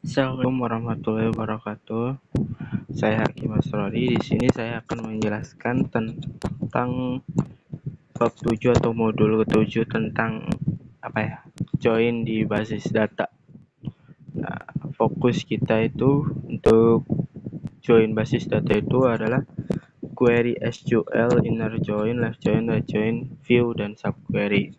Assalamualaikum warahmatullahi wabarakatuh. Saya Hakim Asrori. Di sini saya akan menjelaskan tentang bab 7 atau modul ke-7 tentang join di basis data. Nah, fokus kita itu untuk join basis data itu adalah query SQL, inner join, left join, right join, view, dan subquery.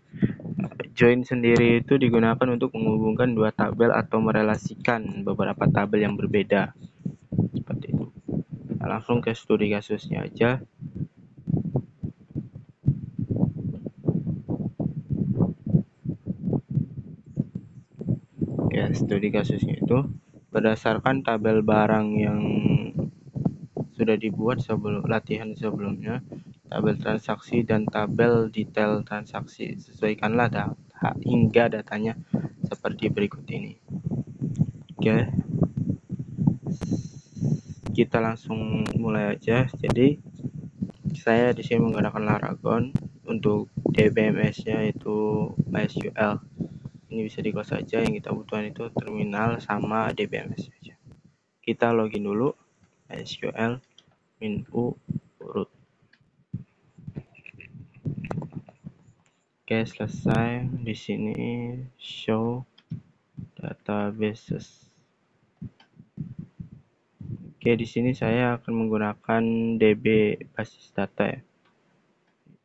Join sendiri itu digunakan untuk menghubungkan dua tabel atau merelasikan beberapa tabel yang berbeda. Seperti itu. Nah, langsung ke studi kasusnya aja. Oke, studi kasusnya itu berdasarkan tabel barang yang sudah dibuat sebelum latihan sebelumnya, tabel transaksi dan tabel detail transaksi. Sesuaikanlah data hingga datanya seperti berikut ini. Oke, kita langsung mulai aja. Jadi saya di sini menggunakan Laragon. Untuk DBMS-nya itu MySQL. Ini bisa di close saja. Yang kita butuhkan itu terminal sama DBMS saja. Kita login dulu. MySQL -u root. Oke, selesai. Di sini show databases. Oke, di sini saya akan menggunakan DB basis data ya.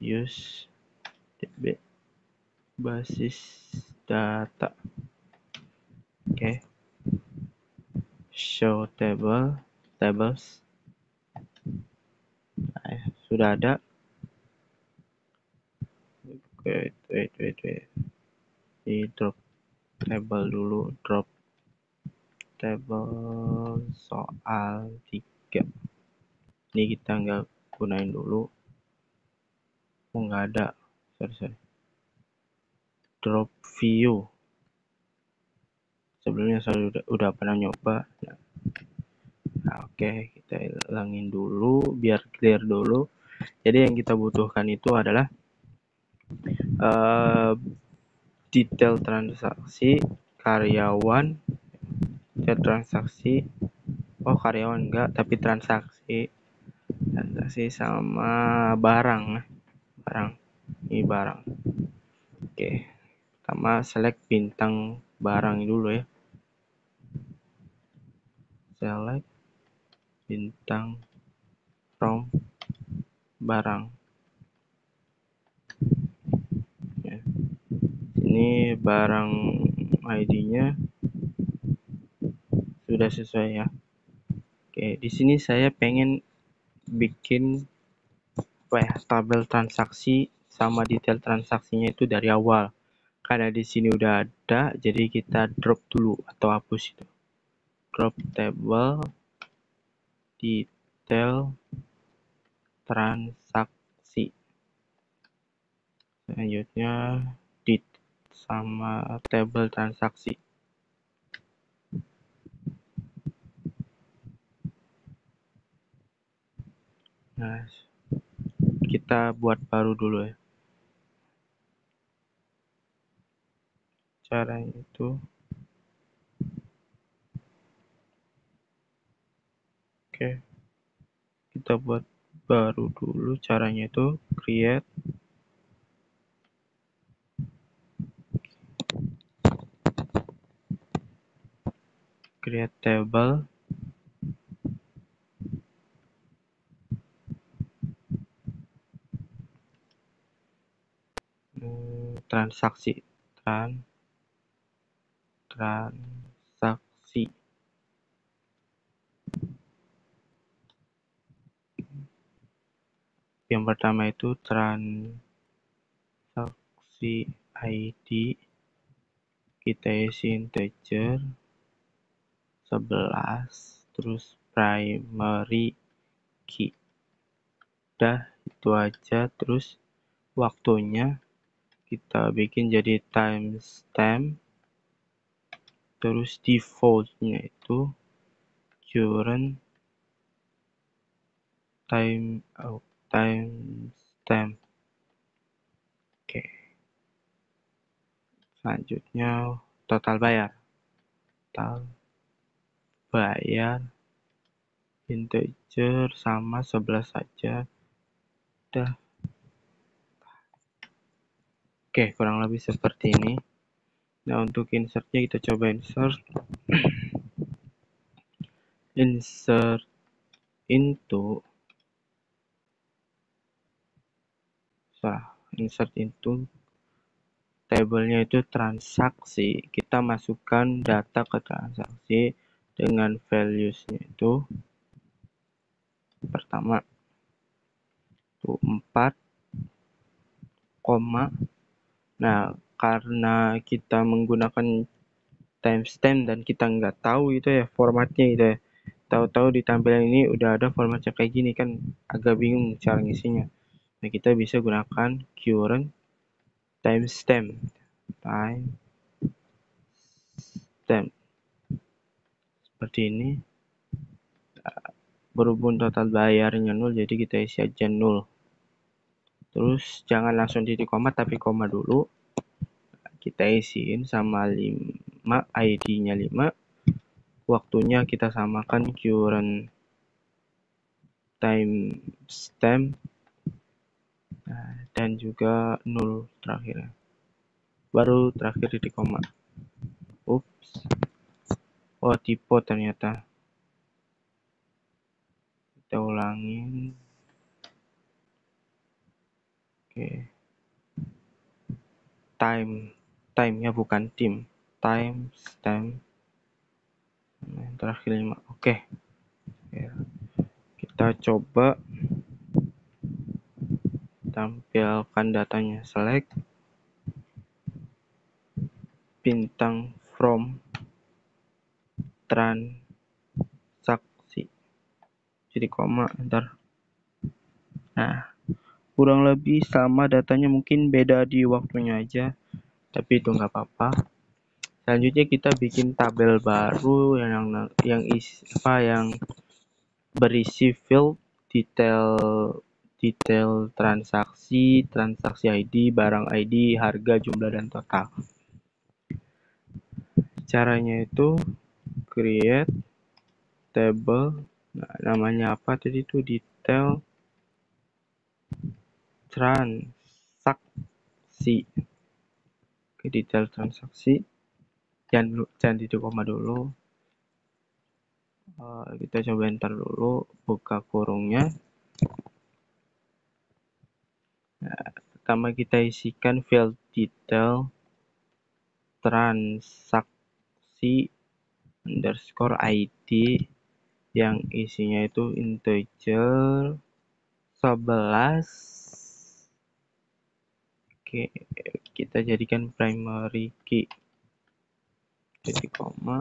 Use DB basis data. Oke. Show tables. Nah, sudah ada. Wait. Di drop table dulu, drop table soal 3. Ini kita nggak gunain dulu. Oh, nggak ada. Sorry. Drop view. Sebelumnya saya udah pernah nyoba. Nah, oke, kita hilangin dulu biar clear dulu. Jadi yang kita butuhkan itu adalah detail transaksi, karyawan, karyawan enggak, tapi transaksi sama barang. Ini barang. Oke, pertama select bintang barang dulu ya. Select bintang from barang. Ya. Ini barang ID-nya sudah sesuai ya. Oke, di sini saya pengen bikin tabel transaksi sama detail transaksinya itu dari awal. Karena di sini udah ada, jadi kita drop dulu atau hapus itu. Drop table detail transaksi. Selanjutnya sama table transaksi. Nah, kita buat baru dulu ya. Caranya itu oke. Kita buat baru dulu. Caranya itu create table transaksi yang pertama itu transaksi ID, kita isi integer 11, terus primary key. Udah, itu aja. Terus waktunya kita bikin jadi timestamp, terus defaultnya itu current timestamp. Oke, selanjutnya total bayar. bayar integer sama 11 saja. Udah. Oke, kurang lebih seperti ini. Nah, untuk insertnya kita coba insert into insert into tabelnya itu transaksi. Kita masukkan data ke transaksi dengan values-nya itu pertama itu 4, nah karena kita menggunakan timestamp dan kita nggak tahu itu ya formatnya itu ya, tahu-tahu di tampilan ini udah ada formatnya kayak gini kan agak bingung cara ngisinya. Nah, kita bisa gunakan current timestamp seperti ini. Berhubung total bayarnya 0, jadi kita isi aja 0. Terus jangan langsung titik koma tapi koma dulu. Kita isiin sama 5, ID-nya 5. Waktunya kita samakan current timestamp dan juga 0 terakhir. Baru terakhir titik koma. Ups. Oh, typo ternyata. Kita ulangin. Oke. Time-nya bukan tim. Timestamp. Terakhir 5. Oke. Ya. Kita coba tampilkan datanya. Select bintang from transaksi. Jadi koma ntar. Nah, kurang lebih sama datanya, mungkin beda di waktunya aja, tapi itu nggak apa-apa. Selanjutnya kita bikin tabel baru yang berisi field detail transaksi ID, barang ID, harga, jumlah, dan total. Caranya itu create table, nah, namanya apa tadi itu detail transaksi. Ke detail transaksi, jangan titik koma dulu. Kita coba enter dulu, buka kurungnya. Nah, pertama kita isikan field detail transaksi underscore ID yang isinya itu integer 11. Oke, kita jadikan primary key. Titik koma.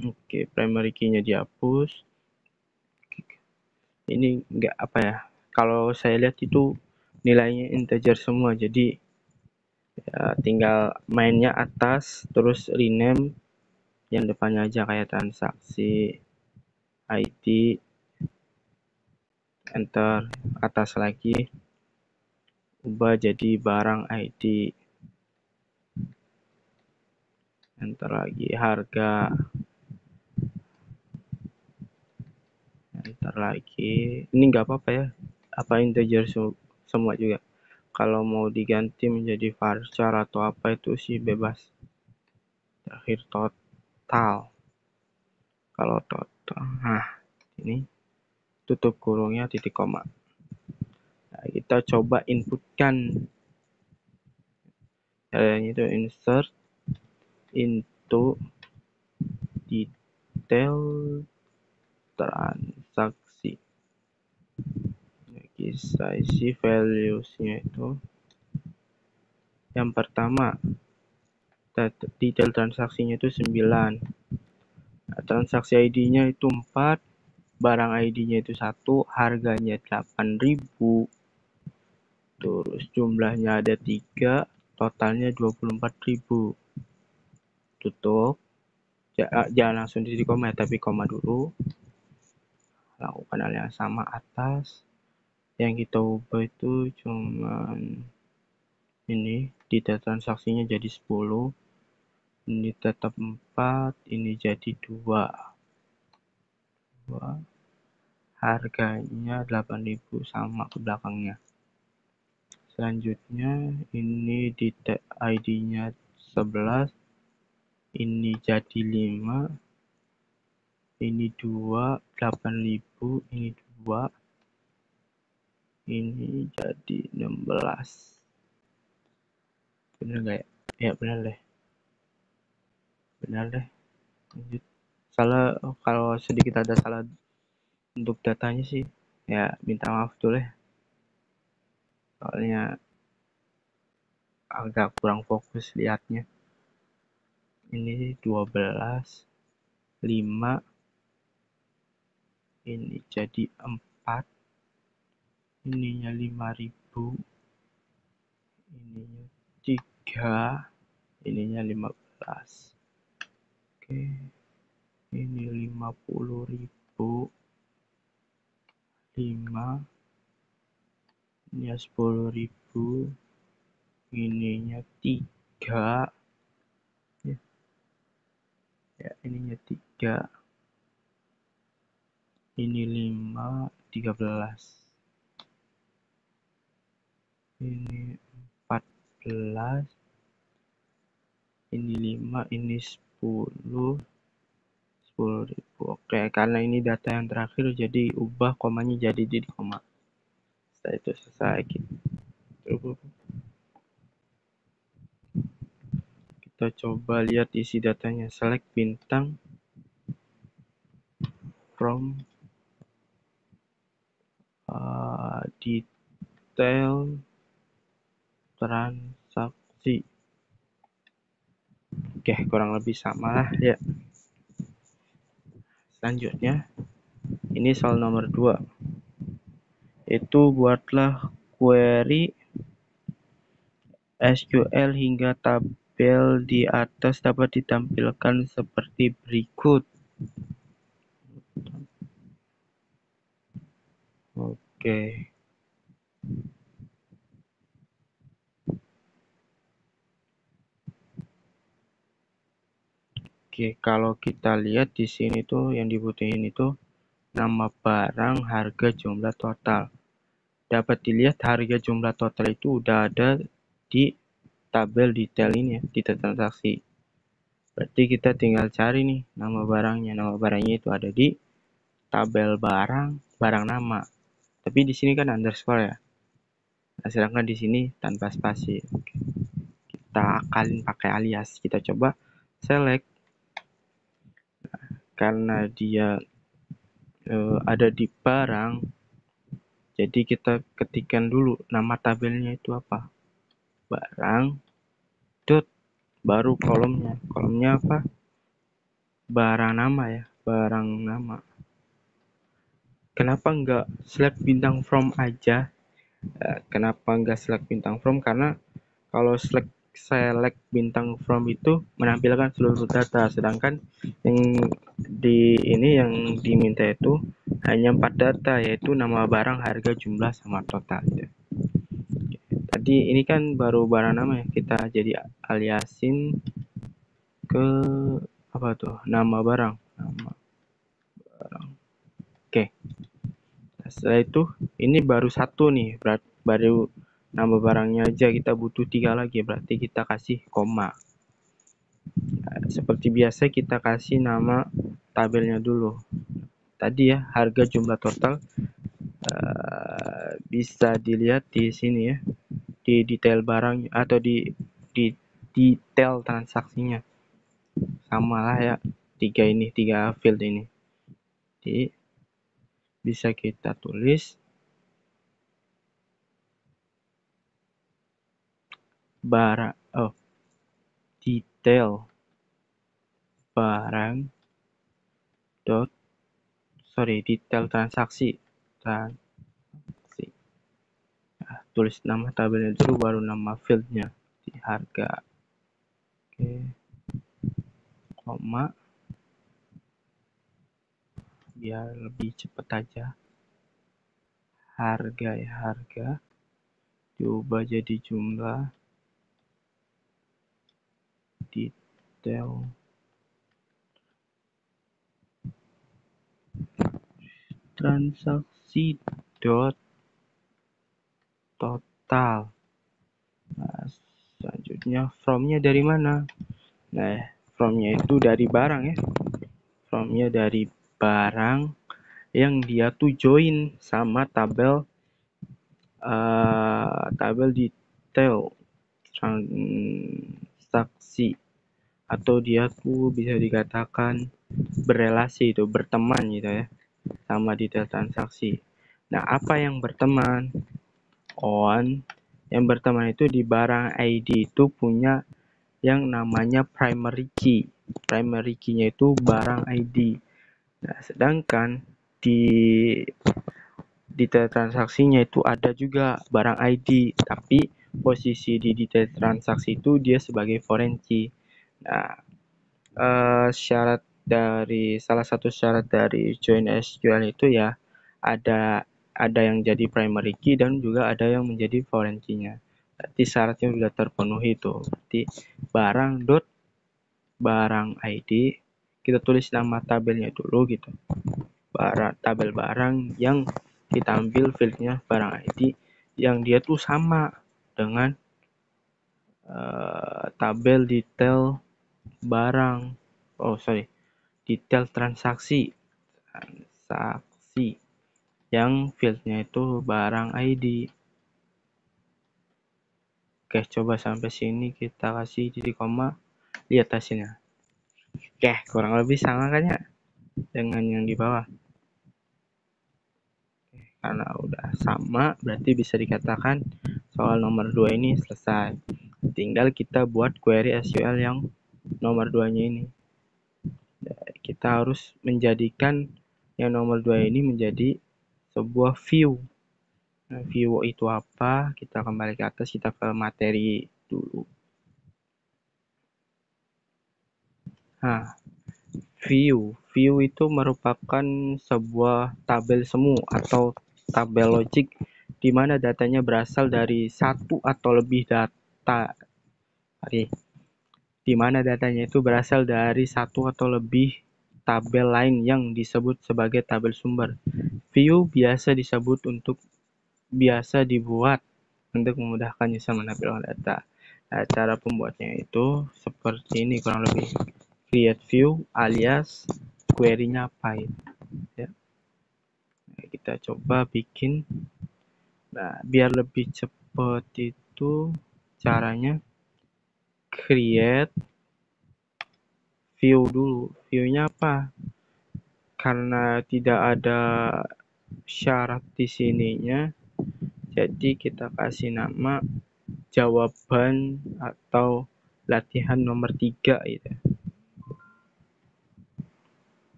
Oke, primary key-nya dihapus. Ini enggak apa ya? Kalau saya lihat itu nilainya integer semua, jadi ya, tinggal mainnya atas terus rename yang depannya aja kayak transaksi ID, enter, atas lagi ubah jadi barang ID, enter lagi, harga, enter lagi. Ini nggak apa-apa ya, apa integer semua juga. Kalau mau diganti menjadi varchar atau apa itu sih bebas. Terakhir total. Kalau total, nah ini tutup kurungnya titik koma. Nah, kita coba inputkan. Caranya itu insert into detail transaksi. Kita isi values-nya itu. Yang pertama, detail transaksinya itu 9. Nah, transaksi ID-nya itu 4, barang ID-nya itu 1, harganya 8.000. Terus jumlahnya ada 3, totalnya 24.000. Tutup. Jangan langsung di koma tapi koma dulu. Lakukan hal yang sama atas. Yang kita ubah itu cuman ini, detail transaksinya jadi 10, ini tetap 4, ini jadi 2. 2, harganya 8.000 sama ke belakangnya. Selanjutnya ini di ID-nya 11, ini jadi 5, ini 2, 8.000, ini 2, ini jadi 16. Bener nggak ya? Ya bener deh. Lanjut. Salah, kalau sedikit ada salah untuk datanya sih, ya minta maaf dulu ya. Soalnya agak kurang fokus liatnya. Ini 12, 5, ini jadi 4, ininya 5.000, ininya 3, ininya 15. Oke, ini 50.000, 5, ini 10.000, ininya 3, ya ininya 3, ini 5, 13, ini 14, ini 5, ini 10, 10.000. Oke, karena ini data yang terakhir jadi ubah komanya jadi di koma. Setelah itu selesai kita coba lihat isi datanya. Select bintang from detail transaksi. Oke, kurang lebih sama lah ya. Selanjutnya ini soal nomor 2, itu buatlah query SQL hingga tabel di atas dapat ditampilkan seperti berikut. Oke. Oke, kalau kita lihat di sini tuh yang dibutuhin itu nama barang, harga, jumlah total. Dapat dilihat harga jumlah total itu udah ada di tabel detail ini ya, detail transaksi. Berarti kita tinggal cari nih nama barangnya. Nama barangnya itu ada di tabel barang, barang nama. Tapi di sini kan underscore ya. Nah, sedangkan di sini tanpa spasi. Oke. Kita akalin pakai alias. Kita coba select. Karena dia ada di barang, jadi kita ketikkan dulu nama tabelnya itu apa, barang dot, baru kolomnya apa, barang nama ya, barang nama. Kenapa enggak select bintang from aja? Kenapa enggak select bintang from? Karena kalau select bintang from itu menampilkan seluruh data, sedangkan yang di ini yang diminta itu hanya 4 data, yaitu nama barang, harga, jumlah, sama total gitu. Tadi ini kan baru barang nama ya, kita jadi aliasin ke apa tuh, nama barang. Oke. Nah, setelah itu ini baru satu nih, baru nama barangnya aja, kita butuh 3 lagi, berarti kita kasih koma. Nah, seperti biasa kita kasih nama tabelnya dulu. Tadi ya, harga, jumlah total, bisa dilihat di sini ya, di detail barang atau di detail transaksinya. Sama lah ya, 3 field ini. Jadi bisa kita tulis barang, detail barang dot, detail transaksi. Nah, tulis nama tabelnya dulu, baru nama fieldnya di harga. Oke, koma, biar lebih cepat aja. Harga ya, harga diubah jadi jumlah, detail transaksi dot total. Nah, selanjutnya from-nya dari mana? Nah, from-nya itu dari barang ya. From-nya dari barang yang dia tuh join sama tabel detail transaksi, atau dia tuh bisa dikatakan berelasi, itu berteman gitu ya sama detail transaksi. Nah, apa yang berteman? Yang berteman itu di barang ID itu punya yang namanya primary key. Primary key-nya itu barang ID. Nah, sedangkan di detail transaksinya itu ada juga barang ID, tapi posisi di detail transaksi itu dia sebagai foreign key. Nah, salah satu syarat dari join SQL itu ya ada yang jadi primary key dan juga ada yang menjadi foreign key-nya. Berarti syaratnya sudah terpenuhi itu. Berarti barang ID, kita tulis nama tabelnya dulu gitu. Tabel barang yang kita ambil fieldnya barang ID yang dia tuh sama dengan tabel detail barang. Detail transaksi yang fieldnya itu barang ID. Oke, coba sampai sini kita kasih titik koma, lihat hasilnya. Oke, kurang lebih sama kan ya dengan yang di bawah. Karena udah sama, berarti bisa dikatakan soal nomor 2 ini selesai. Tinggal kita buat query SQL yang nomor 2-nya ini. Kita harus menjadikan yang nomor 2 ini menjadi sebuah view. Nah, view itu apa? Kita kembali ke atas, kita ke materi dulu. Nah, view itu merupakan sebuah tabel semu atau tabel logik di mana datanya berasal dari satu atau lebih data. Di mana datanya itu berasal dari satu atau lebih tabel lain yang disebut sebagai tabel sumber. View biasa dibuat untuk memudahkan user menampilkan data. Nah, cara pembuatnya itu seperti ini kurang lebih. Create view alias query-nya apa ya. Nah, kita coba bikin. Nah, biar lebih cepat itu caranya create view dulu. View-nya apa? Karena tidak ada syarat di sininya, jadi kita kasih nama jawaban atau latihan nomor 3 gitu.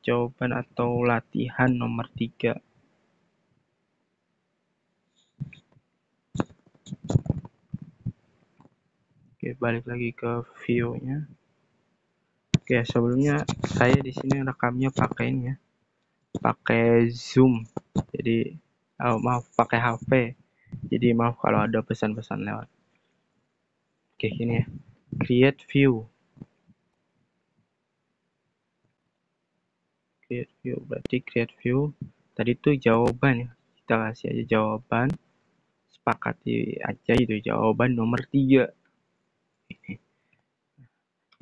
Jawaban atau latihan nomor 3. Oke, balik lagi ke view-nya. Oke, sebelumnya saya di sini rekamnya pakai ini ya. Pakai Zoom. Jadi maaf, pakai HP. Jadi maaf kalau ada pesan-pesan lewat. Oke, ini ya. Create view. Berarti create view tadi itu jawaban ya. Kita kasih aja jawaban. Sepakati aja itu jawaban nomor 3.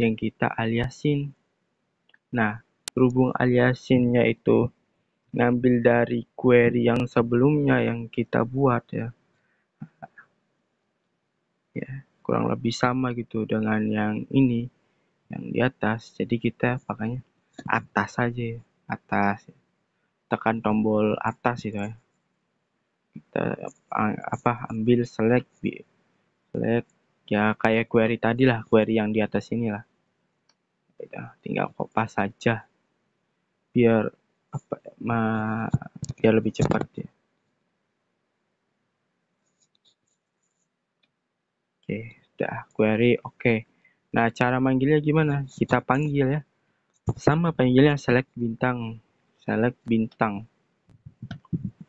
Yang kita aliasin. Nah, berhubung aliasinnya itu ngambil dari query yang sebelumnya yang kita buat ya. Ya, kurang lebih sama gitu dengan yang ini, yang di atas. Jadi kita pakainya atas aja, atas. Tekan tombol atas itu ya. Kita ambil select ya kayak query tadi lah, query yang di atas ini lah. Kita tinggal copy saja biar biar lebih cepat ya. Oke, udah query oke. Nah, cara manggilnya gimana? Kita panggil ya. Sama panggilnya select bintang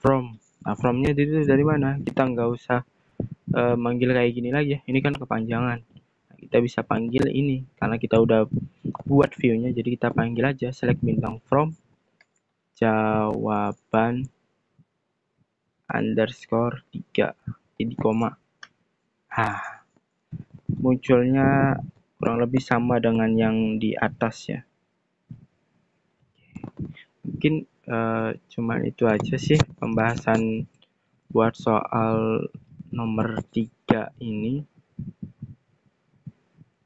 from. Nah, from-nya dari mana? Kita nggak usah manggil kayak gini lagi ya. Ini kan kepanjangan. Nah, kita bisa panggil ini karena kita udah buat view-nya, jadi kita panggil aja select bintang from. jawaban underscore 3 titik koma. Munculnya kurang lebih sama dengan yang di atas ya. Mungkin cuman itu aja sih pembahasan buat soal nomor 3 ini.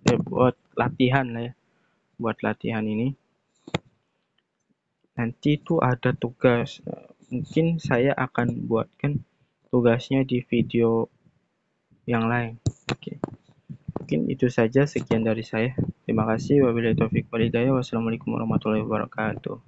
Buat latihan lah ya. Buat latihan ini. Nanti itu ada tugas. Mungkin saya akan buatkan tugasnya di video yang lain. Oke. Mungkin itu saja, sekian dari saya. Terima kasih. Wabillahi taufiq wal hidayah. Wassalamualaikum warahmatullahi wabarakatuh.